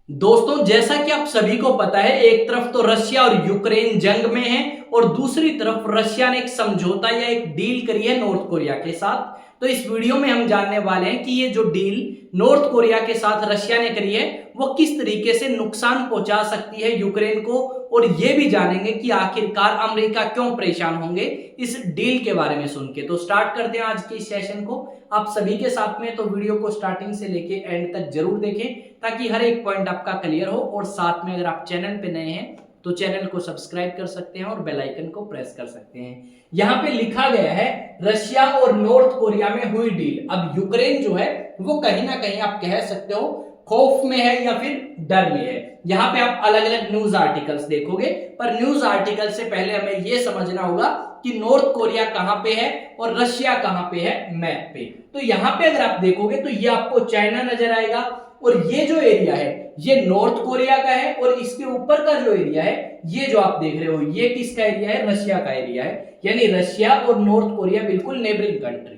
दोस्तों, जैसा कि आप सभी को पता है, एक तरफ तो रशिया और यूक्रेन जंग में है और दूसरी तरफ रशिया ने एक समझौता या एक डील करी है नॉर्थ कोरिया के साथ। तो इस वीडियो में हम जानने वाले हैं कि ये जो डील नॉर्थ कोरिया के साथ रशिया ने करी है वो किस तरीके से नुकसान पहुंचा सकती है यूक्रेन को, और ये भी जानेंगे कि आखिरकार अमेरिका क्यों परेशान होंगे इस डील के बारे में सुन के। तो स्टार्ट करते हैं आज के इस सेशन को आप सभी के साथ में। तो वीडियो को स्टार्टिंग से लेके एंड तक जरूर देखें ताकि हर एक पॉइंट आपका क्लियर हो, और साथ में अगर आप चैनल पे नए हैं तो चैनल को सब्सक्राइब कर सकते हैं और बेल आइकन को प्रेस कर सकते हैं। यहाँ पे लिखा गया है रशिया और नॉर्थ कोरिया में हुई डील। अब यूक्रेन जो है वो कहीं ना कहीं आप कह सकते हो खौफ में है या फिर डर में है। यहाँ पे आप अलग अलग न्यूज आर्टिकल्स देखोगे, पर न्यूज आर्टिकल से पहले हमें यह समझना होगा कि नॉर्थ कोरिया कहां पे है और रशिया कहां पे है मैप पे। तो यहाँ पे अगर आप देखोगे तो ये आपको चाइना नजर आएगा, और ये जो एरिया है ये नॉर्थ कोरिया का है, और इसके ऊपर का जो एरिया है ये जो आप देख रहे हो ये किसका एरिया है, रशिया का एरिया है। यानी रशिया और नॉर्थ कोरिया बिल्कुल नेबरिंग कंट्री है।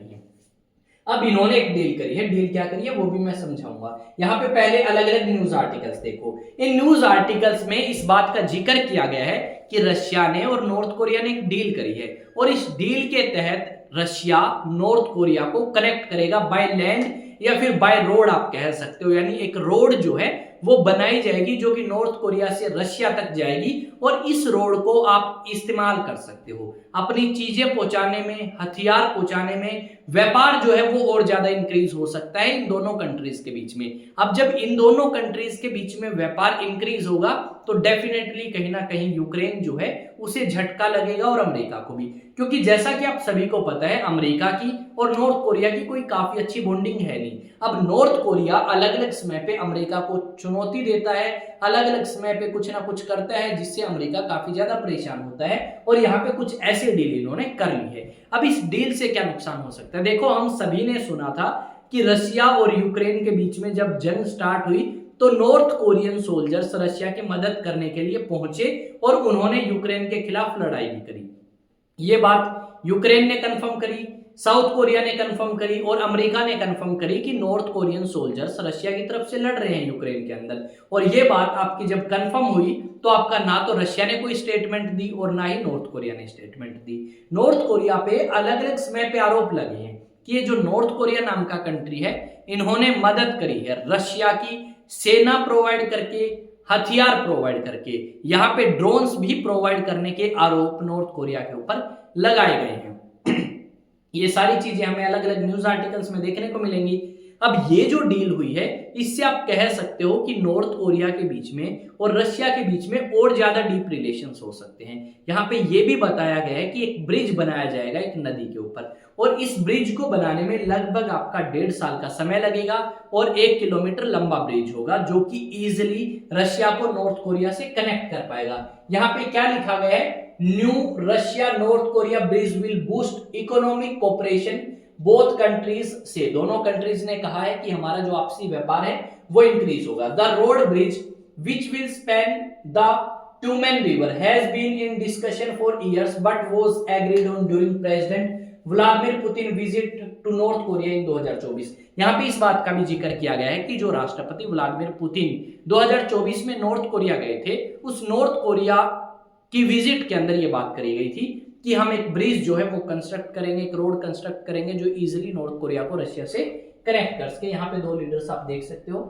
अब इन्होंने एक डील करी है, डील क्या करी है वो भी मैं समझाऊंगा। यहाँ पे पहले अलग अलग न्यूज आर्टिकल्स देखो। इन न्यूज आर्टिकल्स में इस बात का जिक्र किया गया है कि रशिया ने और नॉर्थ कोरिया ने एक डील करी है, और इस डील के तहत रशिया नॉर्थ कोरिया को कनेक्ट करेगा बाय लैंड या फिर बाय रोड आप कह सकते हो। यानी एक रोड जो है वो बनाई जाएगी जो कि नॉर्थ कोरिया से रशिया तक जाएगी, और इस रोड को आप इस्तेमाल कर सकते हो अपनी चीजें पहुंचाने में, हथियार पहुंचाने में। व्यापार जो है वो और ज्यादा इंक्रीज हो सकता है इन दोनों कंट्रीज के बीच में। अब जब इन दोनों कंट्रीज के बीच में व्यापार इंक्रीज होगा तो डेफिनेटली कहीं ना कहीं यूक्रेन जो है उसे झटका लगेगा, और अमेरिका को भी, क्योंकि जैसा कि आप सभी को पता है अमेरिका की और नॉर्थ कोरिया की कोई काफी अच्छी बॉन्डिंग है नहीं। अब नॉर्थ कोरिया अलग अलग समय पे अमेरिका को चुनौती देता है, अलग अलग समय पे कुछ ना कुछ करता है जिससे अमेरिका काफी ज्यादा परेशान होता है, और यहाँ पे कुछ ऐसे डील इन्होंने कर ली है। अब इस डील से क्या नुकसान हो सकता है? देखो, हम सभी ने सुना था कि रशिया और यूक्रेन के बीच में जब जंग स्टार्ट हुई तो नॉर्थ कोरियन सोल्जर्स रशिया की मदद करने के लिए पहुंचे और उन्होंने यूक्रेन के खिलाफ लड़ाई भी करी। ये बात यूक्रेन ने कंफर्म करी, साउथ कोरिया ने कंफर्म करी, और अमेरिका ने कंफर्म करी कि नॉर्थ कोरियन सोल्जर्स रशिया की तरफ से लड़ रहे हैं यूक्रेन के अंदर। और ये बात आपकी जब कंफर्म हुई तो आपका ना तो रशिया ने कोई स्टेटमेंट दी और ना ही नॉर्थ कोरिया ने स्टेटमेंट दी। नॉर्थ कोरिया पे अलग अलग समय पे आरोप लगे हैं कि ये जो नॉर्थ कोरिया नाम का कंट्री है इन्होंने मदद करी है रशिया की, सेना प्रोवाइड करके, हथियार प्रोवाइड करके, यहाँ पे ड्रोन्स भी प्रोवाइड करने के आरोप नॉर्थ कोरिया के ऊपर लगाए गए हैं। ये सारी चीजें हमें अलग अलग न्यूज आर्टिकल्स में देखने को मिलेंगी। अब ये जो डील हुई है इससे आप कह सकते हो कि नॉर्थ कोरिया के बीच में और रशिया के बीच में और ज्यादा डीप रिलेशंस हो सकते हैं। यहाँ पे ये भी बताया गया है कि एक ब्रिज बनाया जाएगा एक नदी के ऊपर, और इस ब्रिज को बनाने में लगभग आपका 1.5 साल का समय लगेगा, और 1 किलोमीटर लंबा ब्रिज होगा जो कि इजिली रशिया को नॉर्थ कोरिया से कनेक्ट कर पाएगा। यहाँ पे क्या लिखा गया है, new Russia north Korea bridge will boost economic cooperation both countries से। दोनों कंट्रीज ने कहा है कि हमारा जो आपसी व्यापार है वो इंक्रीज होगा। The road bridge which will span the Tumen river has been in discussion for years but was agreed on during president Vladimir Putin visit to North Korea in 2024। यहाँ पे इस बात का भी जिक्र किया गया है कि जो राष्ट्रपति व्लादिमीर पुतिन 2024 में नॉर्थ कोरिया गए थे, उस नॉर्थ कोरिया की विजिट के अंदर ये बात करी गई थी कि हम एक ब्रिज जो है वो कंस्ट्रक्ट करेंगे, एक रोड कंस्ट्रक्ट करेंगे जो इजीली नॉर्थ कोरिया को रशिया से कनेक्ट कर सके। यहाँ पे 2 लीडर्स आप देख सकते हो।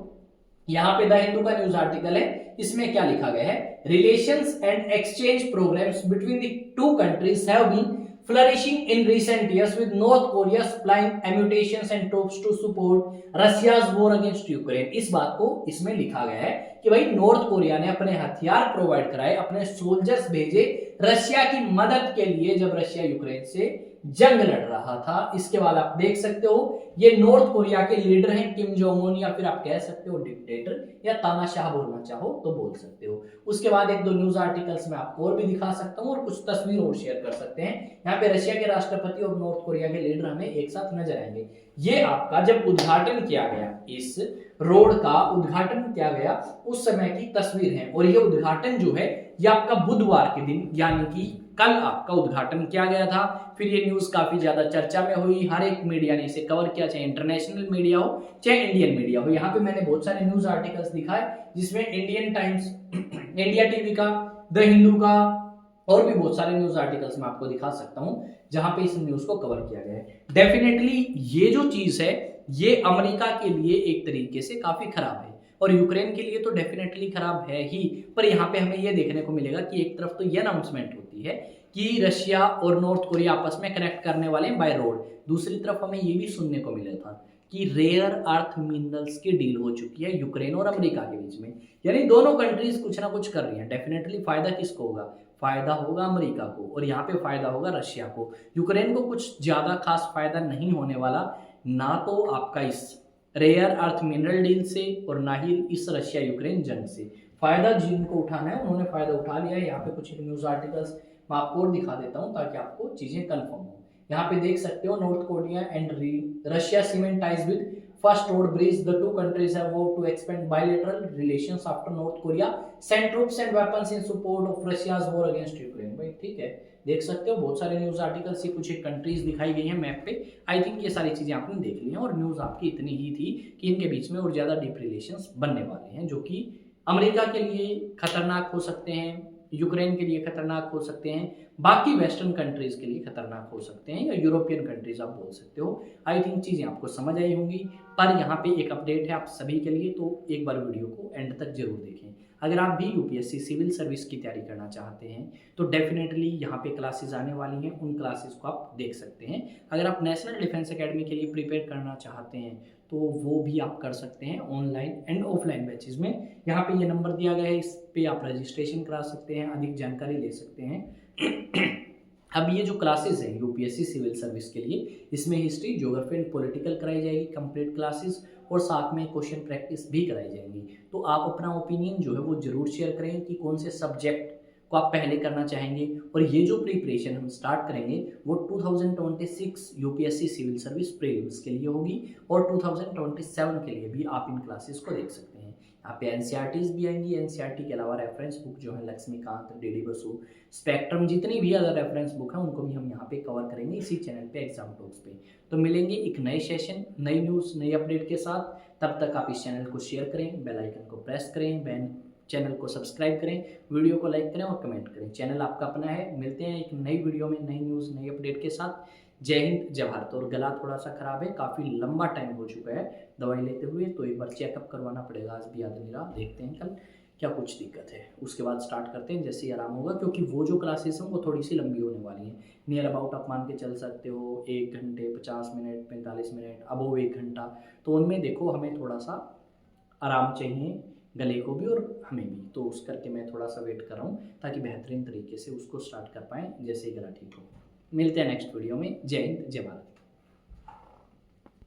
यहाँ पे द हिंदू का न्यूज आर्टिकल है, इसमें क्या लिखा गया है, relations and exchange programs between the two countries have been flourishing in recent years with North Korea supplying ammunition and troops to support Russia's war against Ukraine। इस बात को इसमें लिखा गया है कि भाई नॉर्थ कोरिया ने अपने हथियार प्रोवाइड कराए, अपने सोल्जर्स भेजे रशिया की मदद के लिए जब रशिया यूक्रेन से जंग लड़ रहा था। इसके बाद आप देख सकते हो ये नॉर्थ कोरिया के लीडर हैं किम जोंग उन, या फिर आप कह सकते हो डिक्टेटर, या तानाशाह बोलना चाहो तो बोल सकते हो। उसके बाद 1-2 न्यूज आर्टिकल्स में आपको और भी दिखा सकता हूँ और कुछ तस्वीर और शेयर कर सकते हैं। यहाँ पे रशिया के राष्ट्रपति और नॉर्थ कोरिया के लीडर हमें एक साथ नजर आएंगे। ये आपका जब उद्घाटन किया गया, इस रोड का उद्घाटन किया गया उस समय की तस्वीर है। और ये उद्घाटन जो है ये आपका बुधवार के दिन यानी कि कल आपका उद्घाटन किया गया था। फिर ये न्यूज काफी ज्यादा चर्चा में हुई, हर एक मीडिया ने इसे कवर किया, चाहे इंटरनेशनल मीडिया हो चाहे इंडियन मीडिया हो। यहाँ पे मैंने बहुत सारे न्यूज आर्टिकल्स दिखाए जिसमें इंडियन टाइम्स, इंडिया टीवी का, द हिंदू का और भी बहुत सारे न्यूज आर्टिकल्स मैं आपको दिखा सकता हूं जहां पे इस न्यूज को कवर किया गया है। डेफिनेटली ये जो चीज है ये अमेरिका के लिए एक तरीके से काफी खराब है और यूक्रेन के लिए तो डेफिनेटली खराब है ही। पर यहाँ पे हमें ये देखने को मिलेगा कि एक तरफ तो ये अनाउंसमेंट होती है कि रशिया और नॉर्थ कोरिया आपस में कनेक्ट करने वाले हैं बाय रोड, दूसरी तरफ हमें ये भी सुनने को मिला था कि रेयर अर्थ मिनरल्स की डील हो चुकी है यूक्रेन और अमेरिका के बीच में। यानी दोनों कंट्रीज कुछ ना कुछ कर रही हैं। डेफिनेटली फायदा किसको होगा? फायदा होगा अमेरिका को और यहाँ पे फायदा होगा रशिया को। यूक्रेन को कुछ ज्यादा खास फायदा नहीं होने वाला, ना तो आपका इस रेयर अर्थ मिनरल डील से और ना ही इस रशिया यूक्रेन जंग से। फायदा जिनको उठाना है उन्होंने फायदा उठा लिया है। यहाँ पे कुछ न्यूज आर्टिकल्स मैं आपको और दिखा देता हूँ ताकि आपको चीजें कंफर्म हो। यहाँ पे देख सकते हो, North Korea and Russia cement ties with first road bridge, the two countries have worked to expand bilateral relations after North Korea send troops and weapons in support of Russia's war against Ukraine. भाई ठीक है, देख सकते हो बहुत सारे news articles से कुछ एक कंट्रीज दिखाई गई हैं मैप पे। आई थिंक ये सारी चीजें आपने देख ली हैं और न्यूज आपकी इतनी ही थी कि इनके बीच में और ज्यादा डीप रिलेशंस बनने वाले हैं जो कि अमेरिका के लिए खतरनाक हो सकते हैं, यूक्रेन के लिए खतरनाक हो सकते हैं, बाकी वेस्टर्न कंट्रीज के लिए खतरनाक हो सकते हैं, या यूरोपियन कंट्रीज आप बोल सकते हो। आई थिंक चीजें आपको समझ आई होंगी। पर यहाँ पे एक अपडेट है आप सभी के लिए, तो एक बार वीडियो को एंड तक जरूर देखें। अगर आप भी यूपीएससी सिविल सर्विस की तैयारी करना चाहते हैं तो डेफिनेटली यहाँ पे क्लासेस आने वाली हैं, उन क्लासेस को आप देख सकते हैं। अगर आप नेशनल डिफेंस एकेडमी के लिए प्रिपेयर करना चाहते हैं तो वो भी आप कर सकते हैं ऑनलाइन एंड ऑफलाइन बैचेज में। यहाँ पे ये नंबर दिया गया है, इस पे आप रजिस्ट्रेशन करा सकते हैं, अधिक जानकारी ले सकते हैं। अब ये जो क्लासेस हैं यूपीएससी सिविल सर्विस के लिए, इसमें हिस्ट्री, ज्योग्राफी एंड पॉलिटिकल कराई जाएगी कंप्लीट क्लासेस, और साथ में क्वेश्चन प्रैक्टिस भी कराई जाएंगी। तो आप अपना ओपिनियन जो है वो जरूर शेयर करें कि कौन से सब्जेक्ट को आप पहले करना चाहेंगे। और ये जो प्रिपरेशन हम स्टार्ट करेंगे वो 2026 यूपीएससी सिविल सर्विस प्रीलिम्स के लिए होगी और 2027 के लिए भी आप इन क्लासेस को देख सकते हैं। यहाँ पे एनसीईआरटीज भी आएंगी, एनसीईआरटी के अलावा रेफरेंस बुक जो है लक्ष्मीकांत, डीडी बसु, स्पेक्ट्रम, जितनी भी अदर रेफरेंस बुक है उनको भी हम यहाँ पे कवर करेंगे इसी चैनल पे एग्जाम टॉक्स पे। तो मिलेंगे एक नए सेशन, नई न्यूज़, नई अपडेट के साथ। तब तक आप इस चैनल को शेयर करें, बेल आइकन को प्रेस करें, चैनल को सब्सक्राइब करें, वीडियो को लाइक करें और कमेंट करें। चैनल आपका अपना है। मिलते हैं एक नई वीडियो में नई न्यूज़, नई अपडेट के साथ। जय हिंद, जय भारत। और गला थोड़ा सा खराब है, काफ़ी लंबा टाइम हो चुका है दवाई लेते हुए, तो एक बार चेकअप करवाना पड़ेगा। आज भी याद नहीं रहा, देखते हैं कल क्या कुछ दिक्कत है, उसके बाद स्टार्ट करते हैं जैसे ही आराम होगा। क्योंकि वो जो क्लासेस हैं वो थोड़ी सी लंबी होने वाली हैं, नियर अबाउट आप मान के चल सकते हो 1 घंटे 50 मिनट 45 मिनट, अबोव 1 घंटा। तो उनमें देखो हमें थोड़ा सा आराम चाहिए, गले को भी और हमें भी, तो उस करके मैं थोड़ा सा वेट कर रहा हूँ ताकि बेहतरीन तरीके से उसको स्टार्ट कर पाएँ जैसे ही गला ठीक हो। मिलते हैं नेक्स्ट वीडियो में। जय हिंद, जय भारत।